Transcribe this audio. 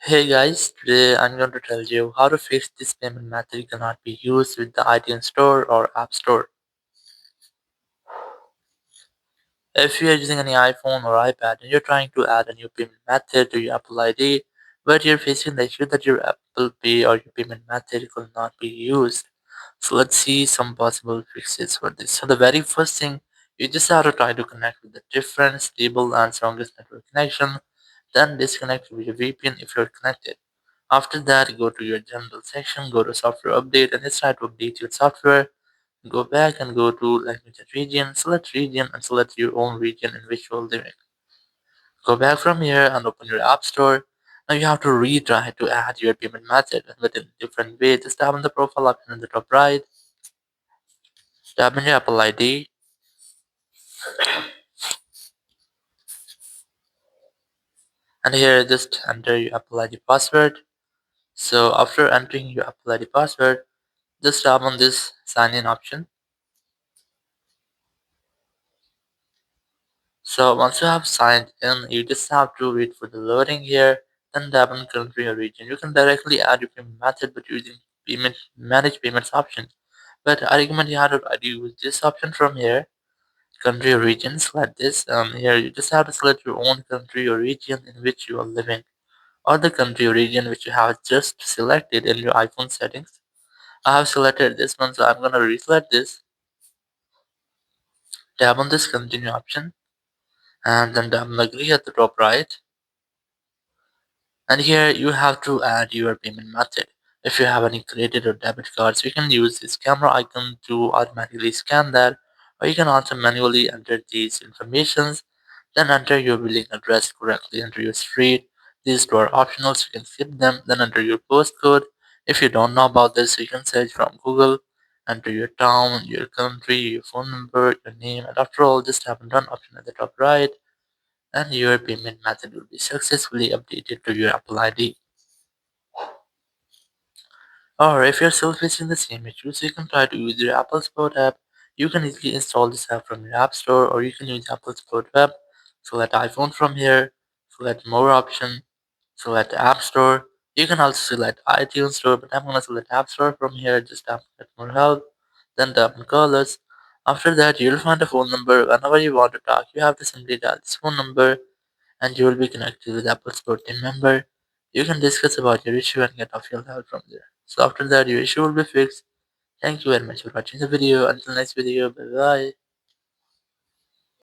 Hey guys, today I'm going to tell you how to fix this payment method cannot be used with the iTunes Store or App Store. If you are using any iPhone or iPad and you're trying to add a new payment method to your Apple ID, but you're facing the issue that your Apple Pay or your payment method could not be used. So let's see some possible fixes for this. So the very first thing, you just have to try to connect with a different, stable and strongest network connection, then disconnect with your VPN if you're connected. After that, go to your general section, go to software update, and just try to update your software. Go back and go to language and region, and select your own region in which you're living. Go back from here and open your app store. Now you have to retry to add your payment method, but in a different way. Just tap on the profile option in the top right, tap on your Apple ID, and here just enter your Apple ID password. So after entering your Apple ID password, just tap on this sign in option. So once you have signed in, you just have to wait for the loading here, then tap on country or region. You can directly add your payment method but using payment manage payments option. But I recommend you have to use this option from here, country or region, select this. Here you just have to select your own country or region in which you are living, or the country or region which you have just selected in your iPhone settings. I have selected this one, so I'm gonna reselect this. Tap on this continue option and then tap on agree at the top right. And here you have to add your payment method. If you have any credit or debit cards, you can use this camera icon to automatically scan that, or you can also manually enter these informations, then enter your billing address correctly, enter your street. These two are optional, so you can skip them, then enter your postcode. If you don't know about this, you can search from Google, enter your town, your country, your phone number, your name, and after all, just tap on done option at the top right and your payment method will be successfully updated to your Apple ID. Or if you're still facing the same issues, you can try to use your Apple Support app. You can easily install this app from your App Store or you can use Apple Support web. Select iPhone from here, select more option, select App Store. You can also select iTunes Store, but I'm gonna select App Store from here. Just tap on get more help, then tap on colors. After that, you'll find a phone number. Whenever you want to talk, you have to simply dial this phone number and you will be connected with Apple Support team member. You can discuss about your issue and get official help from there. So after that, your issue will be fixed. Thank you very much for watching the video. Until next video, bye bye.